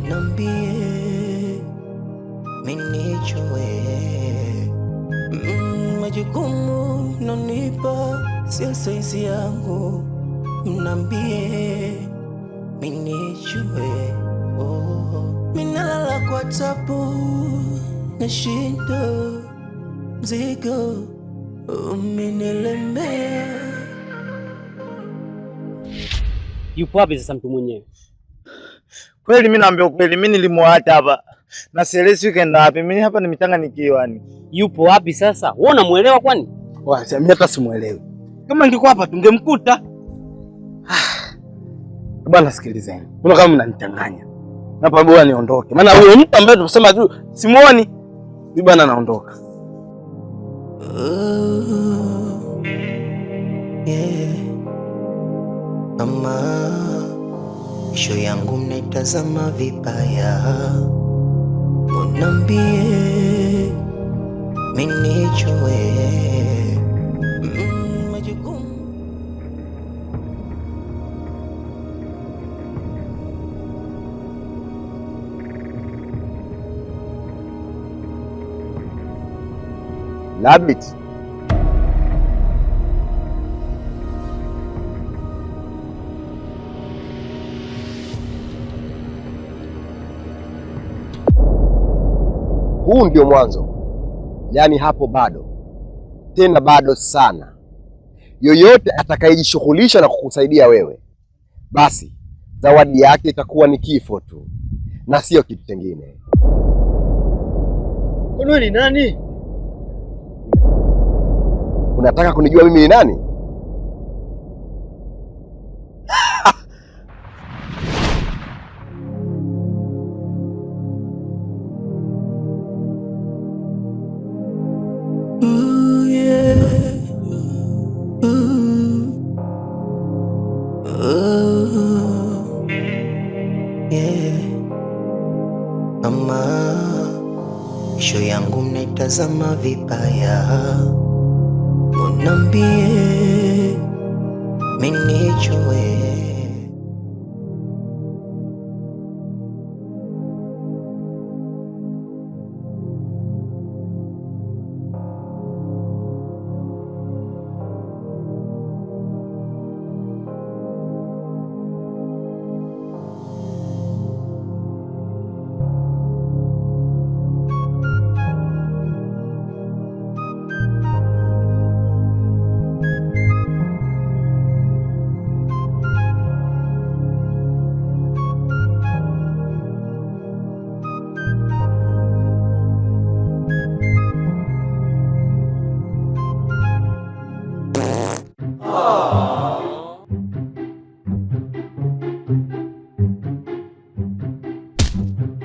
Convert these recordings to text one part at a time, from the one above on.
Nambie minichwe majukumu nonipa sio saizi yangu. Nambie minichwe minalala kwa tabu na shindo mzigo umenilemea. Yupo wapi sasa mtu mwenyewe? Kweli mimi naambia kweli, mimi nilimwacha hapa na sielezi kenda wapi. Mimi hapa nimechanganyikiwa ni. Yupo wapi sasa? Wewe unamuelewa kwani? Mimi hata simuelewi. Kama ningekuwa hapa tungemkuta. Bwana sikilizeni. Kuna kama mnanichanganya. Hapa bora niondoke. Maana huyo mtu ambaye tunasema tu simuoni. Ni bwana naondoka. Mama, isho yangu mnaitazama vibaya. Unambie minichwe majukumu. Labit. Huu ndio mwanzo, yaani hapo bado, tena bado sana. Yoyote atakayejishughulisha na kukusaidia wewe, basi zawadi yake itakuwa ni kifo tu na sio kitu kingine. Wewe ni nani? Unataka kunijua mimi ni nani? Mama, isho yangu mnaitazama vibaya. Unambie minichwe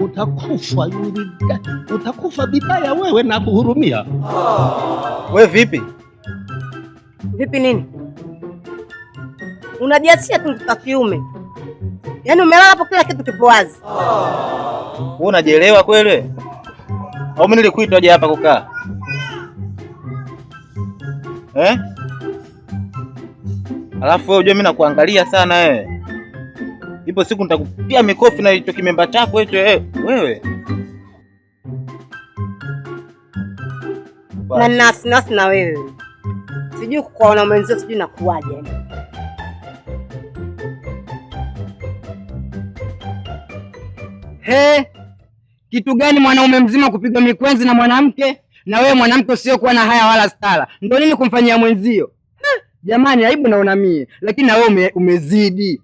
Utakufa Yurida, utakufa vibaya wewe na kuhurumia. Wewe vipi? Vipi nini? Unajiachia tu mtoto kiume. Yaani umelala hapo kila kitu kipo wazi. Wewe unajielewa kweli? Au mimi nilikuita aje hapa kukaa? Alafu wewe unajua mimi nakuangalia sana wewe. Ipo siku nitakupiga mikofi na hicho kimemba chako hicho wewe. Na nasi na wewe. Sijui kuona mwenzio sijui nakuaje. Kitu gani mwanaume mzima kupigwa mikwenzi na mwanamke, na wewe mwanamke usiokuwa na haya wala stara? Ndio nini kumfanyia mwenzio? Jamani, aibu naona mie, lakini na wewe umezidi.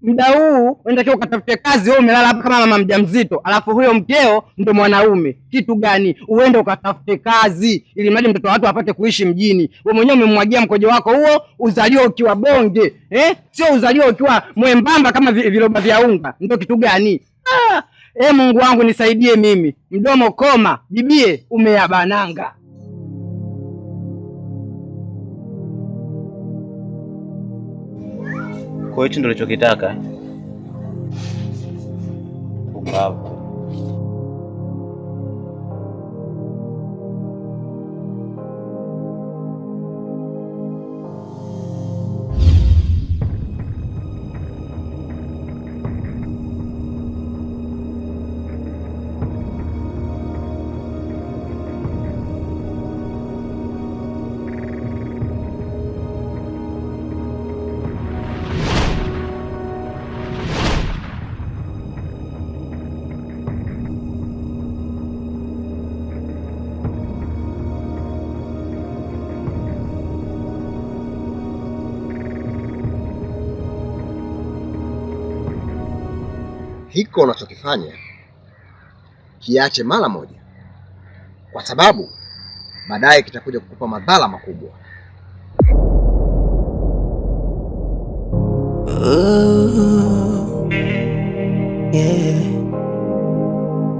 Muda huu unatakiwa ukatafute kazi, wewe umelala hapa kama mama mjamzito, alafu huyo mkeo ndo mwanaume. Kitu gani? Uende ukatafute kazi ili mradi mtoto watu apate kuishi mjini. Wewe mwenyewe umemwagia mkojo wako huo, uzalio ukiwa bonge, sio uzalio ukiwa mwembamba kama viroba vya unga. Ndio kitu gani? Mungu wangu nisaidie mimi. Mdomo koma, bibie umeyabananga. Kwa hiyo ndio ulichokitaka. Bravo. hiko unachokifanya kiache mara moja, kwa sababu baadaye kitakuja kukupa madhara makubwa.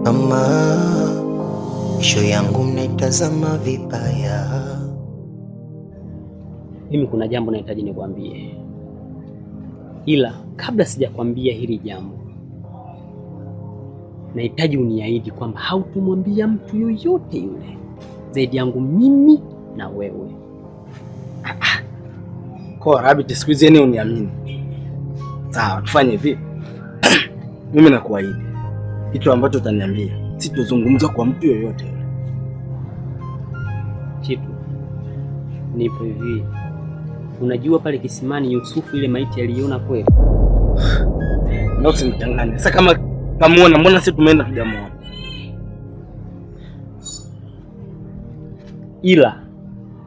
Mama, kesho yangu mnaitazama vibaya. Mimi kuna jambo nahitaji nikwambie, ila kabla sijakwambia hili jambo, nahitaji uniahidi kwamba hautumwambia mtu yoyote yule zaidi yangu mimi na wewe. Kwa Rabbit, siku hizi yani uniamini. Sawa, tufanye hivi. Mimi nakuahidi kitu ambacho utaniambia sitozungumza kwa mtu yoyote yule. Chitu, nipo hivi. Unajua pale kisimani Yusufu ile maiti aliona kweli? Na usimchanganye. Sasa kama kamuona, mbona sisi tumeenda tujamuona? Ila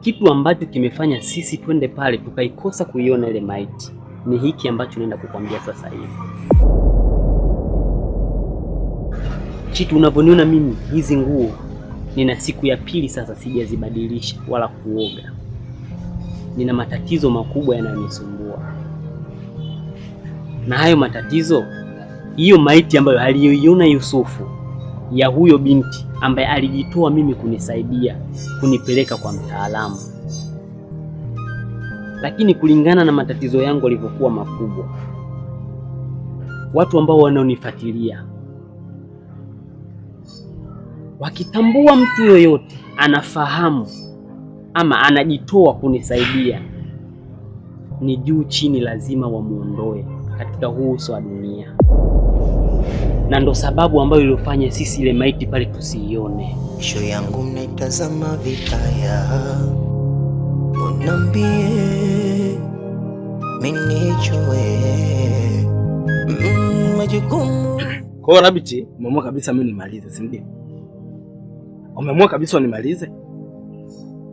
kitu ambacho kimefanya sisi twende pale tukaikosa kuiona ile maiti ni hiki ambacho naenda kukwambia sasa hivi. Chitu, unavyoniona mimi hizi nguo nina siku ya pili sasa sijazibadilisha wala kuoga. Nina matatizo makubwa yanayonisumbua. Na hayo matatizo, hiyo maiti ambayo aliyoiona Yusufu ya huyo binti ambaye alijitoa mimi kunisaidia kunipeleka kwa mtaalamu. Lakini kulingana na matatizo yangu yalivyokuwa makubwa, watu ambao wanaonifuatilia wakitambua mtu yoyote anafahamu ama anajitoa kunisaidia, ni juu chini lazima wamuondoe katika huu uso wa dunia. Na ndo sababu ambayo iliyofanya sisi ile maiti pale tusiione. Kesho yangu mnaitazama vibaya. Unambie mimi nijue majukumu. Kwa Rabbit, umeamua kabisa mimi nimalize, si ndio? Umeamua kabisa unimalize?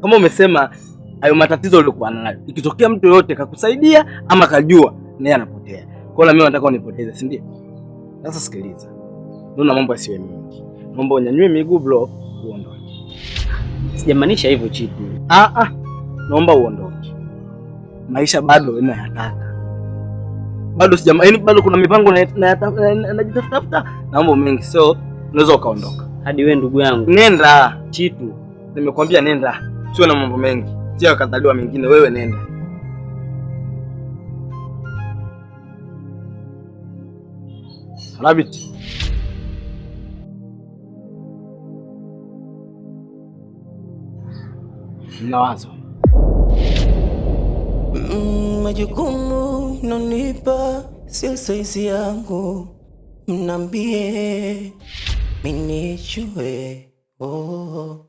Kama umesema hayo matatizo uliokuwa nayo, ikitokea mtu yote kakusaidia ama kajua, naye anapotea. Kwa hiyo mimi nataka unipoteze, si ndio? Sasa sikiliza. Nuna mambo yasiwe mingi. Naomba unyanyue miguu bro, uondoke. Sijamaanisha hivyo Chitu. Naomba uondoke. Maisha bado ninayataka. Bado bado kuna mipango najitafuta na mambo mengi, so unaweza ukaondoka. Hadi wewe ndugu yangu. Nenda Chitu. Nimekwambia nenda. Sio na mambo mengi. Sio kadhaliwa mengine, wewe nenda. Rabbit. Nawazo. Majukumu nonipa sio saizi yangu. Mnambie mimi nijue.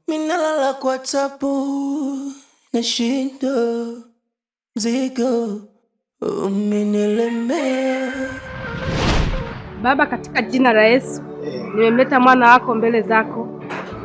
Mimi nalala kwa tabu na shindo mzigo umenilemea. Baba, katika jina la Yesu, nimemleta mwana wako mbele zako.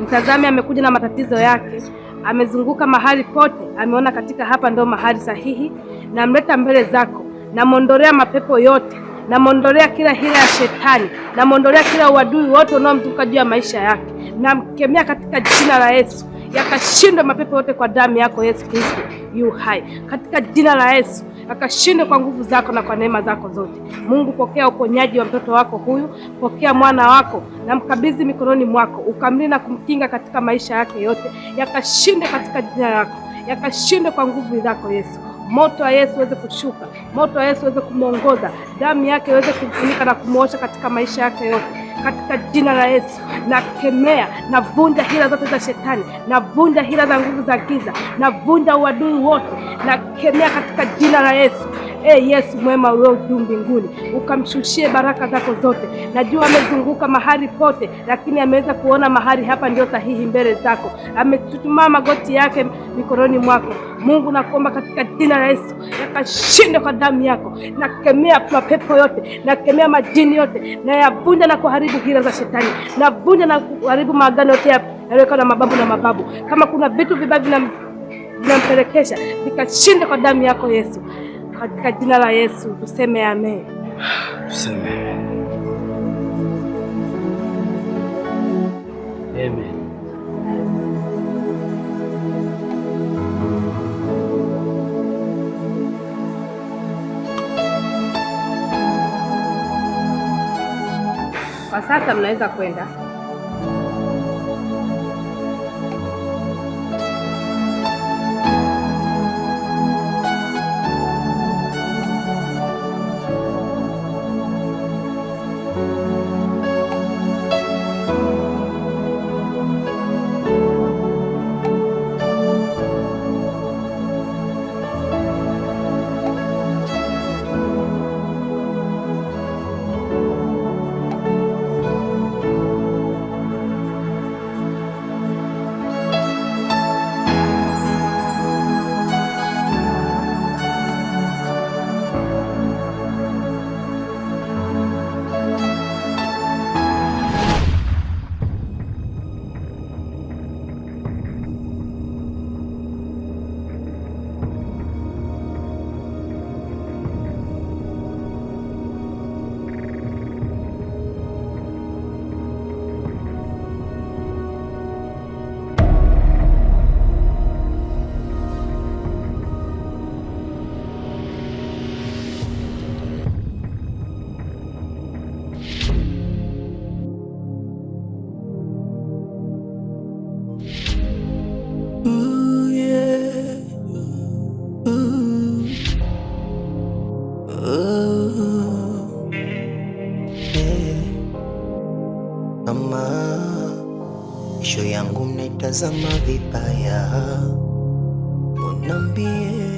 Mtazame, amekuja na matatizo yake. Amezunguka mahali pote, ameona katika hapa ndo mahali sahihi. Namleta mbele zako. Namwondolea mapepo yote. Namwondolea kila hila ya shetani. Namwondolea kila uadui wote unaomzunguka juu ya maisha yake. Namkemea katika jina la Yesu. Yakashindwe mapepo yote kwa damu yako Yesu Kristo yu hai. Katika jina la Yesu, yakashindwe kwa nguvu zako na kwa neema zako zote. Mungu, pokea uponyaji wa mtoto wako huyu. Pokea mwana wako na mkabidhi mikononi mwako. Ukamlinda na kumkinga katika maisha yake yote. Yakashindwe katika jina lako. Yakashindwe kwa nguvu zako Yesu. Moto wa Yesu uweze kushuka. Moto wa Yesu uweze kumuongoza. Damu yake iweze kumfunika na kumuosha katika maisha yake yote. Katika jina la Yesu, nakemea, navunja hila zote za shetani, navunja hila za nguvu za giza, navunja uadui wote, nakemea katika jina la Yesu. Yesu mwema ulio juu mbinguni, ukamshushie baraka zako zote. Najua amezunguka mahali pote, lakini ameweza kuona mahali hapa ndio sahihi mbele zako. Ametutumaa magoti yake mikononi mwako. Mungu, nakuomba katika jina la Yesu, yakashinde kwa damu yako. Nakemea mapepo yote, nakemea majini yote, na yavunja na kuharibu hila za shetani, navunja na kuharibu maagano yote yaliyowekwa na mababu na mababu. Kama kuna vitu vibaya vinampelekesha, vikashinde kwa damu yako Yesu. Katika jina la Yesu tuseme amen. Tuseme. Kwa sasa mnaweza kwenda. Mama, isho yangu mnaitazama vibaya, unambie